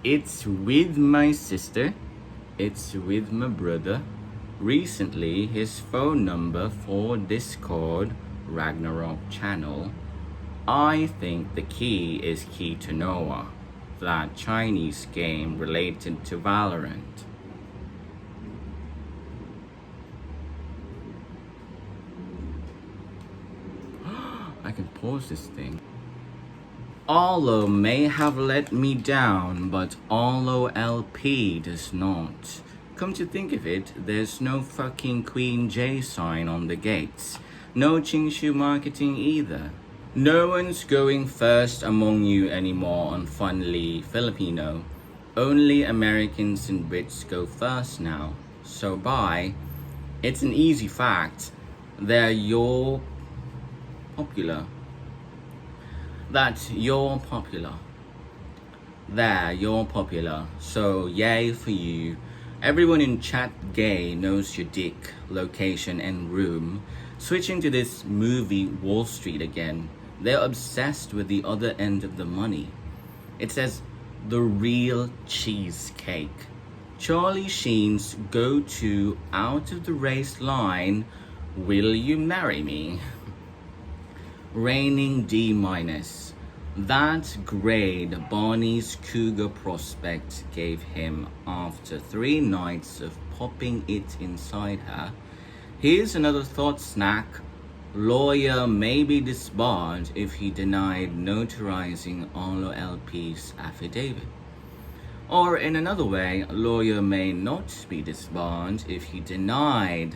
It's with my sister. It's with my brother. Recently, his phone number for Discord Ragnarok channel. I think the key is Key to Noah, that Chinese game related to Valorant. I can pause this thing. Arlo may have let me down, but Arlo LP does not. Come to think of it, there's no fucking Queen J sign on the gates. No Chingshu marketing either. No one's going first among you anymore on Funly Filipino. Only Americans and Brits go first now. So bye. It's an easy fact. You're popular. That you're popular. You're popular. So yay for you. Everyone in chat gay knows your dick, location and room. Switching to this movie Wall Street again. They're obsessed with the other end of the money. It says the real cheesecake. Charlie Sheen's go-to out of the race line, will you marry me? Raining D-. That grade Barney's cougar prospect gave him after 3 nights of popping it inside her. Here's another thought snack. Lawyer may be disbarred if he denied notarizing Arlo LP's affidavit. Or in another way, lawyer may not be disbarred if he denied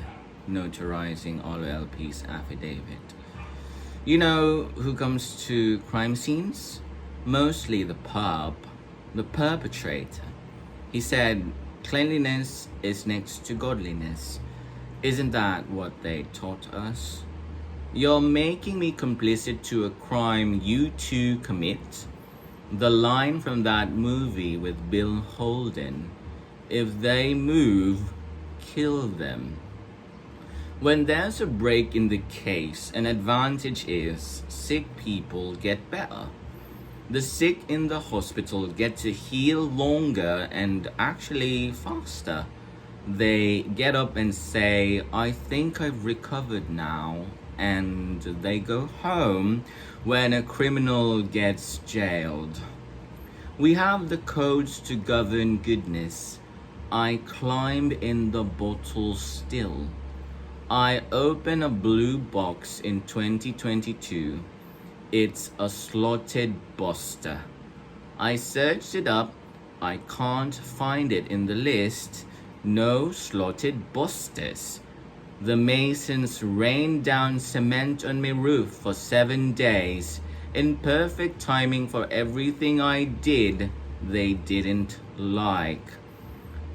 notarizing Arlo LP's affidavit. You know who comes to crime scenes? Mostly the perpetrator. He said, cleanliness is next to godliness. Isn't that what they taught us? You're making me complicit to a crime you too commit. The line from that movie with Bill Holden, if they move, kill them. When there's a break in the case, an advantage is sick people get better. The sick in the hospital get to heal longer and actually faster. They get up and say, I think I've recovered now, and they go home when a criminal gets jailed. We have the codes to govern goodness. I climb in the bottle still. I open a blue box in 2022. It's a slotted buster. I searched it up. I can't find it in the list. No slotted busters. The masons rained down cement on my roof for 7 days. In perfect timing for everything I did, they didn't like.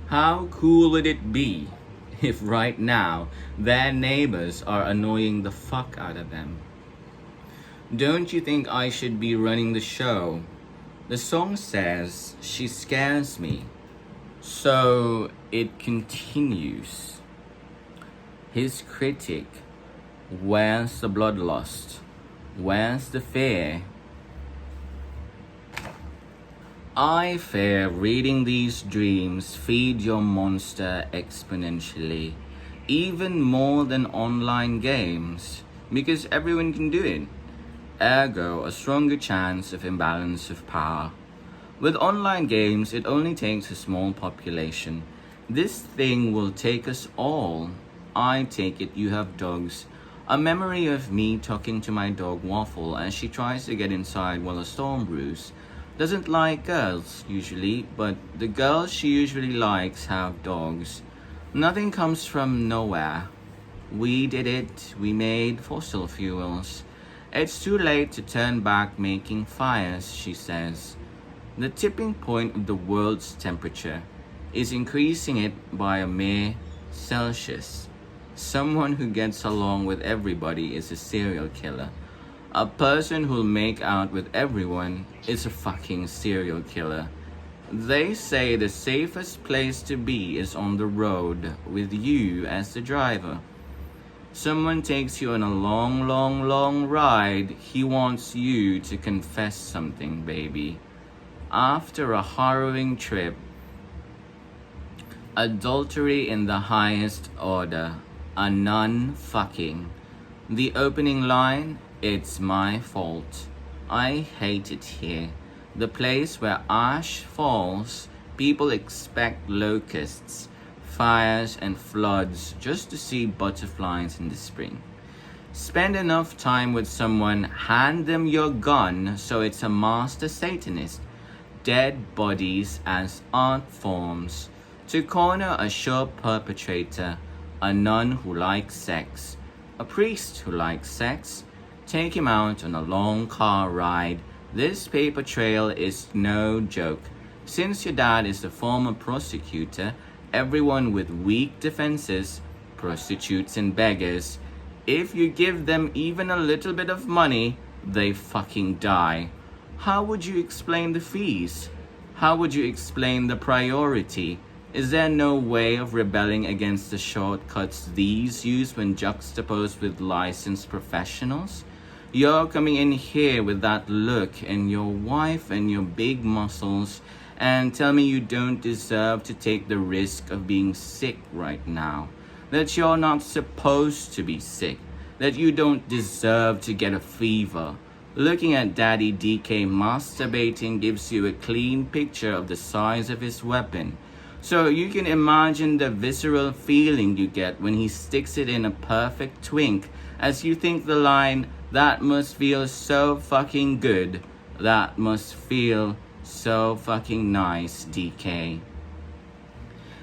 How cool would it be if right now their neighbors are annoying the fuck out of them? Don't you think I should be running the show? The song says she scares me. So it continues. His critic, where's the bloodlust? Where's the fear? I fear reading these dreams feed your monster exponentially, even more than online games, because everyone can do it. Ergo, a stronger chance of imbalance of power. With online games, it only takes a small population. This thing will take us all. I take it you have dogs. A memory of me talking to my dog Waffle as she tries to get inside while a storm brews. Doesn't like girls usually, but the girls she usually likes have dogs. Nothing comes from nowhere. We did it. We made fossil fuels. It's too late to turn back making fires, she says. The tipping point of the world's temperature is increasing it by a mere Celsius. Someone who gets along with everybody is a serial killer. A person who'll make out with everyone is a fucking serial killer. They say the safest place to be is on the road with you as the driver. Someone takes you on a long ride. He wants you to confess something, baby. after a harrowing trip, adultery in the highest order, a nun fucking. The opening line, it's my fault. I hate it here. The place where ash falls, people expect locusts, fires, and floods just to see butterflies in the spring. Spend enough time with someone, hand them your gun, so it's a master Satanist. Dead bodies as art forms. To corner a sure perpetrator, a nun who likes sex, a priest who likes sex, take him out on a long car ride. This paper trail is no joke. Since your dad is a former prosecutor, everyone with weak defenses, prostitutes and beggars, if you give them even a little bit of money, they fucking die. How would you explain the fees? How would you explain the priority? Is there no way of rebelling against the shortcuts these use when juxtaposed with licensed professionals? You're coming in here with that look and your wife and your big muscles and tell me you don't deserve to take the risk of being sick right now. That you're not supposed to be sick. That you don't deserve to get a fever. Looking at Daddy DK masturbating gives you a clean picture of the size of his weapon. So you can imagine the visceral feeling you get when he sticks it in a perfect twink as you think the line, that must feel so fucking good. That must feel so fucking nice, DK.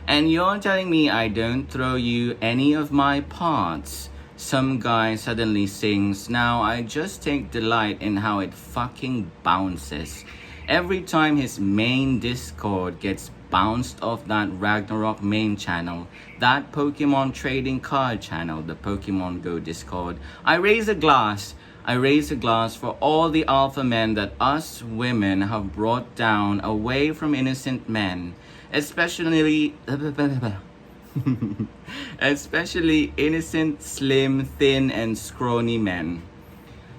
And you're telling me I don't throw you any of my parts? Some guy suddenly sings, now I just take delight in how it fucking bounces. Every time his main Discord gets bounced off that Ragnarok main channel, that Pokemon trading card channel, the Pokemon Go Discord, I raise a glass for all the alpha men that us women have brought down away from innocent men, especially innocent, slim, thin, and scrawny men.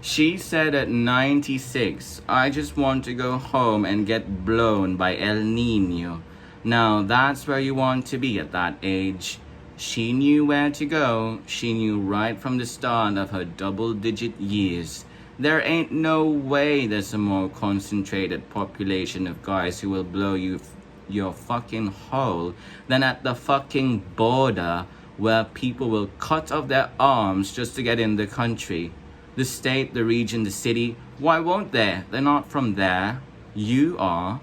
She said at 96, I just want to go home and get blown by El Nino. Now that's where you want to be at that age. She knew where to go. She knew right from the start of her double-digit years. There ain't no way there's a more concentrated population of guys who will blow your fucking hole than at the fucking border where people will cut off their arms just to get in the country. The state, the region, the city, why won't they? They're not from there. You are.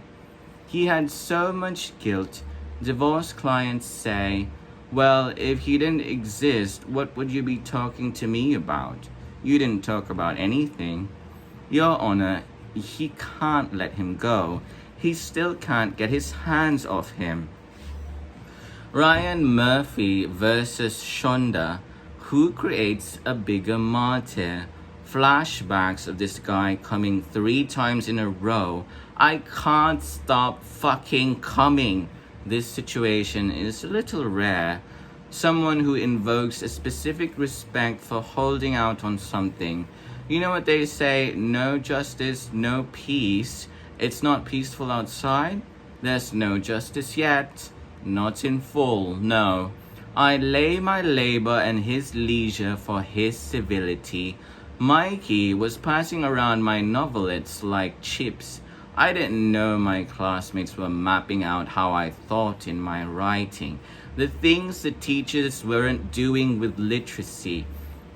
He had so much guilt. Divorce clients say, well, if he didn't exist, what would you be talking to me about? You didn't talk about anything. Your Honor, he can't let him go. He still can't get his hands off him. Ryan Murphy versus Shonda. Who creates a bigger martyr? Flashbacks of this guy coming 3 times in a row. I can't stop fucking coming. This situation is a little rare. Someone who invokes a specific respect for holding out on something. You know what they say, no justice, no peace. It's not peaceful outside. There's no justice yet. Not in full, no. I lay my labor and his leisure for his civility. Mikey was passing around my novelettes like chips. I didn't know my classmates were mapping out how I thought in my writing. The things the teachers weren't doing with literacy.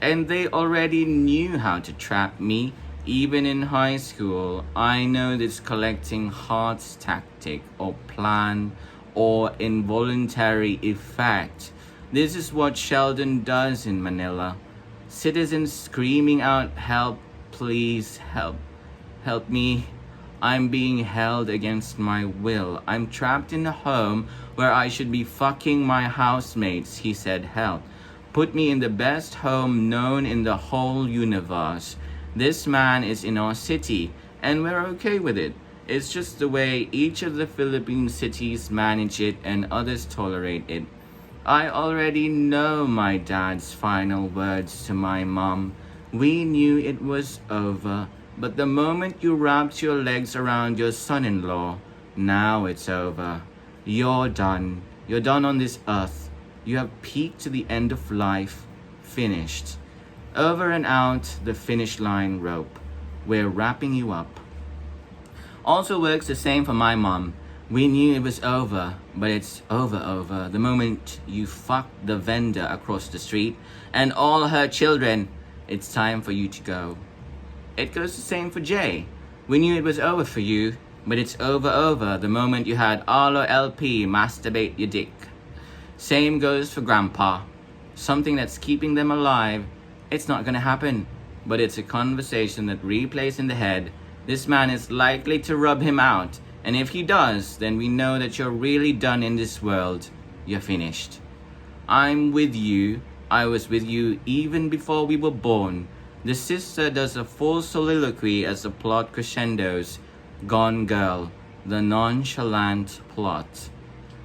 And they already knew how to trap me. Even in high school, I know this collecting hearts tactic or plan or involuntary effect. This is what Sheldon does in Manila. Citizens screaming out, help, please help. Help me. I'm being held against my will. I'm trapped in a home where I should be fucking my housemates, he said, help. Put me in the best home known in the whole universe. This man is in our city, and we're okay with it. It's just the way each of the Philippine cities manage it and others tolerate it. I already know my dad's final words to my mom. We knew it was over. But the moment you wrapped your legs around your son-in-law, now it's over. You're done. You're done on this earth. You have peaked to the end of life. Finished. Over and out the finish line rope. We're wrapping you up. Also works the same for my mom. We knew it was over, but it's over the moment you fucked the vendor across the street and all her children. It's time for you to go. It goes the same for Jay. We knew it was over for you, but it's over the moment you had Arlo LP masturbate your dick. Same goes for Grandpa. Something that's keeping them alive. It's not gonna happen, but it's a conversation that replays in the head. This man is likely to rub him out, and if he does, then we know that you're really done in this world. You're finished. I'm with you. I was with you even before we were born. The sister does a full soliloquy as the plot crescendos. Gone Girl, the nonchalant plot.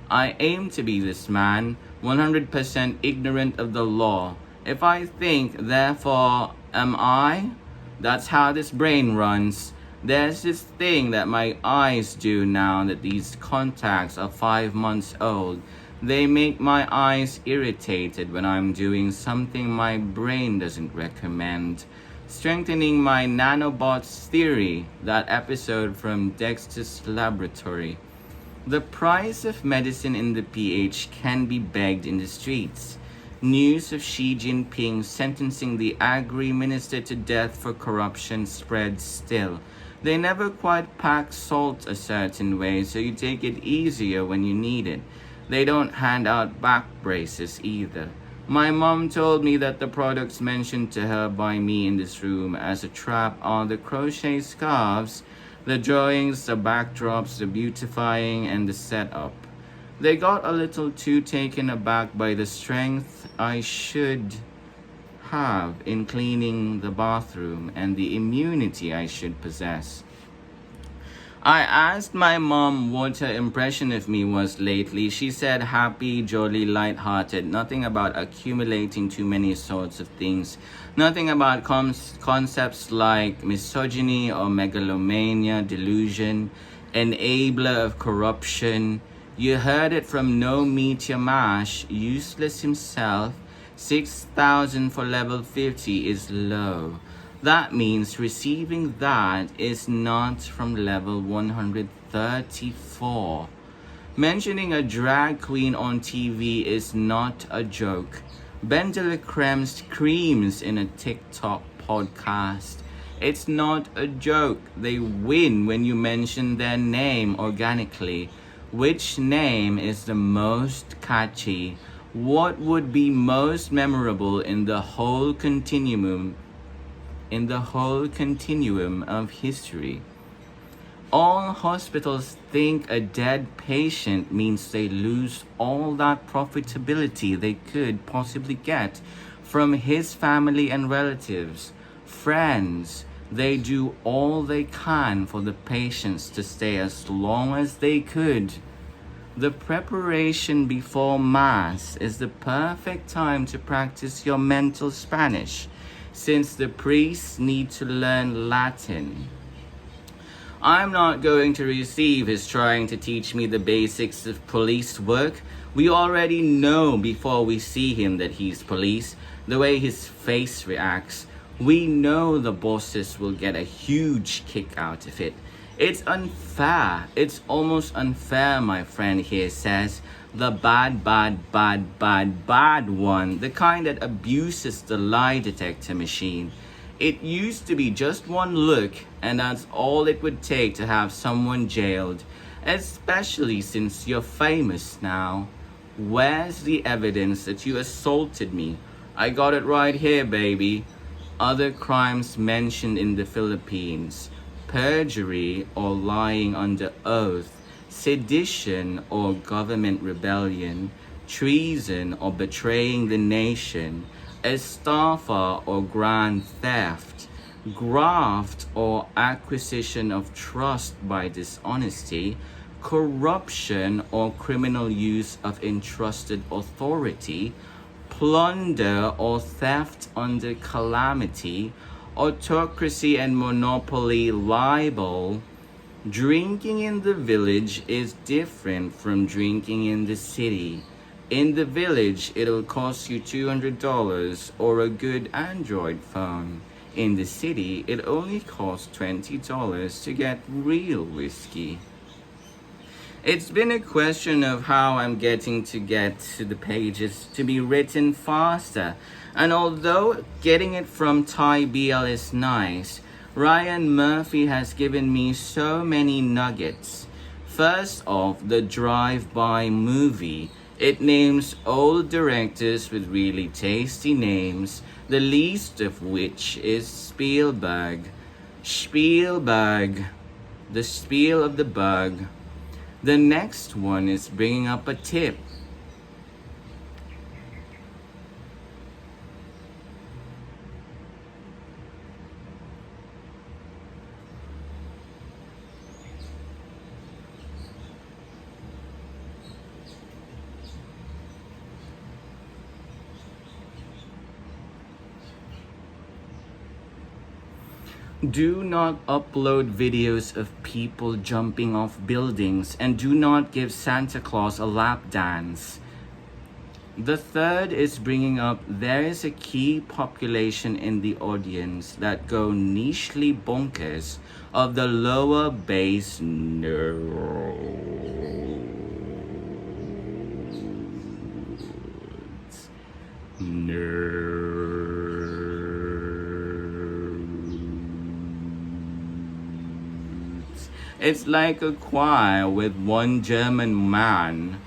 I aim to be this man, 100% ignorant of the law. If I think, therefore am I? That's how this brain runs. There's this thing that my eyes do now that these contacts are 5 months old. They make my eyes irritated when I'm doing something my brain doesn't recommend. Strengthening my nanobots theory, that episode from Dexter's Laboratory. The price of medicine in the PH can be begged in the streets. News of Xi Jinping sentencing the Agri minister to death for corruption spreads still. They never quite pack salt a certain way, so you take it easier when you need it. They don't hand out back braces either. My mom told me that the products mentioned to her by me in this room as a trap are the crochet scarves, the drawings, the backdrops, the beautifying, and the setup. They got a little too taken aback by the strength I should have in cleaning the bathroom and the immunity I should possess. I asked my mom what her impression of me was lately. She said happy, jolly, light-hearted, nothing about accumulating too many sorts of things, nothing about concepts like misogyny or megalomania, delusion, enabler of corruption. You heard it from No Meteor Mash, useless himself. 6,000 for level 50 is low. That means receiving that is not from level 134. Mentioning a drag queen on TV is not a joke. Ben de la Creme screams in a TikTok podcast. It's not a joke. They win when you mention their name organically. Which name is the most catchy? What would be most memorable in the whole continuum of history? All hospitals think a dead patient means they lose all that profitability they could possibly get from his family and relatives, friends. They do all they can for the patients to stay as long as they could. The preparation before Mass is the perfect time to practice your mental Spanish, since the priests need to learn Latin. I'm not going to receive his trying to teach me the basics of police work. We already know before we see him that he's police, the way his face reacts. We know the bosses will get a huge kick out of it. It's unfair. It's almost unfair, my friend here says. The bad one. The kind that abuses the lie detector machine. It used to be just one look, and that's all it would take to have someone jailed. Especially since you're famous now. Where's the evidence that you assaulted me? I got it right here, baby. Other crimes mentioned in the Philippines. Perjury or lying under oath, sedition or government rebellion, treason or betraying the nation, estafa or grand theft, graft or acquisition of trust by dishonesty, corruption or criminal use of entrusted authority, plunder or theft under calamity, autocracy and monopoly libel, drinking in the village is different from drinking in the city. In the village, it'll cost you $200 or a good Android phone. In the city, it only costs $20 to get real whiskey. It's been a question of how I'm getting to get to the pages to be written faster. And although getting it from Thai BL is nice, Ryan Murphy has given me so many nuggets. First off, the drive-by movie. It names old directors with really tasty names, the least of which is Spielberg. Spielberg. The spiel of the bug. The next one is bringing up a tip. Do not upload videos of people jumping off buildings, and do not give Santa Claus a lap dance. The third is bringing up there is a key population in the audience that go nichely bonkers of the lower base nerds. It's like a choir with one German man.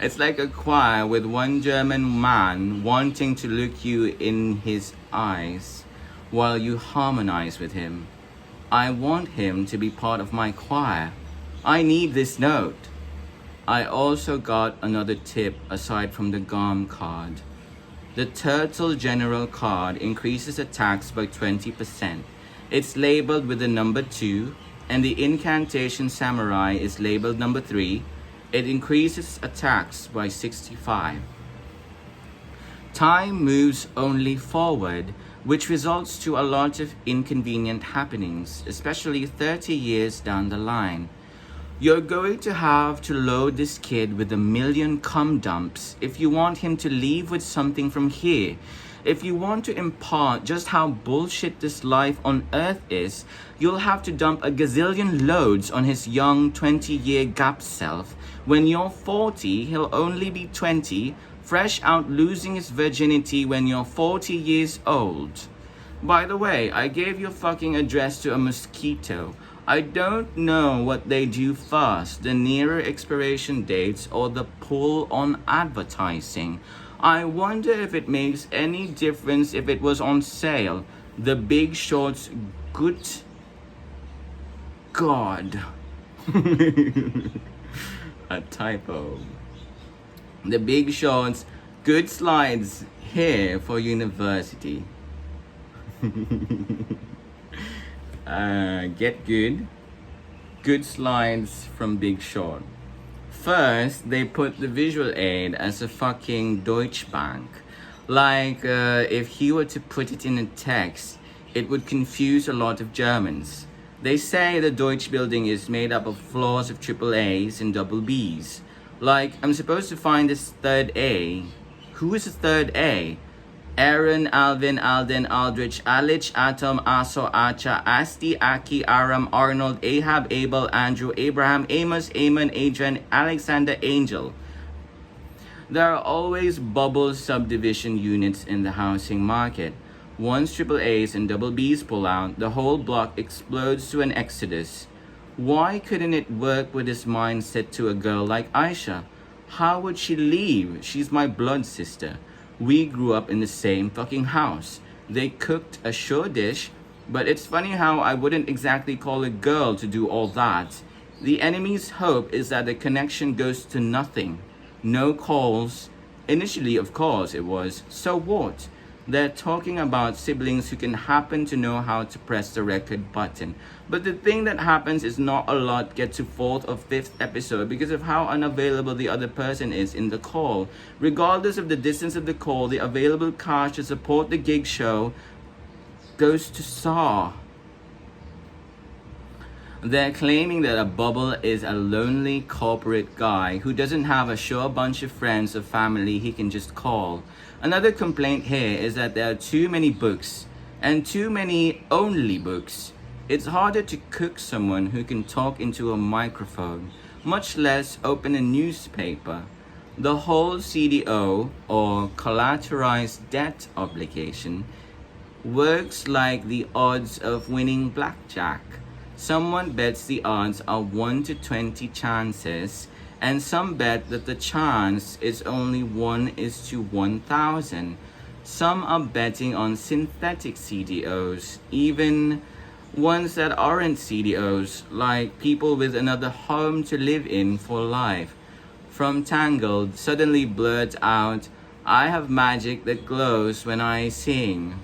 It's like a choir with one German man wanting to look you in his eyes while you harmonize with him. I want him to be part of my choir. I need this note. I also got another tip aside from the GOM card. The Turtle General card increases attacks by 20%. It's labeled with the number 2, and the Incantation Samurai is labeled number 3. It increases attacks by 65. Time moves only forward, which results to a lot of inconvenient happenings, especially 30 years down the line. You're going to have to load this kid with 1,000,000 cum dumps if you want him to leave with something from here. If you want to impart just how bullshit this life on Earth is, you'll have to dump a gazillion loads on his young 20-year gap self. When you're 40, he'll only be 20, fresh out losing his virginity when you're 40 years old. By the way, I gave your fucking address to a mosquito. I don't know what they do first, the nearer expiration dates or the pull on advertising. I wonder if it makes any difference if it was on sale. The Big Short's good God. A typo. The Big Short's good slides here for university. Get good slides from Big Short. First, they put the visual aid as a fucking Deutsche Bank. Like, if he were to put it in a text, it would confuse a lot of Germans. They say the Deutsche building is made up of floors of triple A's and double B's. Like, I'm supposed to find this third A. Who is the third A? Aaron, Alvin, Alden, Aldrich, Alich, Atom, Aso, Acha, Asti, Aki, Aram, Arnold, Ahab, Abel, Andrew, Abraham, Amos, Amon, Adrian, Alexander, Angel. There are always bubble subdivision units in the housing market. Once triple A's and double B's pull out, the whole block explodes to an exodus. Why couldn't it work with this mindset to a girl like Aisha? How would she leave? She's my blood sister. We grew up in the same fucking house. They cooked a sure dish, but it's funny how I wouldn't exactly call a girl to do all that. The enemy's hope is that the connection goes to nothing. No calls. Initially, of course, it was, so what? They're talking about siblings who can happen to know how to press the record button. But the thing that happens is not a lot get to fourth or fifth episode because of how unavailable the other person is in the call. Regardless of the distance of the call, the available cash to support the gig show goes to Saw. They're claiming that a bubble is a lonely corporate guy who doesn't have a sure bunch of friends or family he can just call. Another complaint here is that there are too many books, and too many only books. It's harder to cook someone who can talk into a microphone, much less open a newspaper. The whole CDO, or collateralized debt obligation, works like the odds of winning blackjack. Someone bets the odds are 1 to 20 chances, and some bet that the chance is only 1 is to 1,000. Some are betting on synthetic CDOs, even ones that aren't CDOs, like people with another home to live in for life. From Tangled suddenly blurts out, "I have magic that glows when I sing."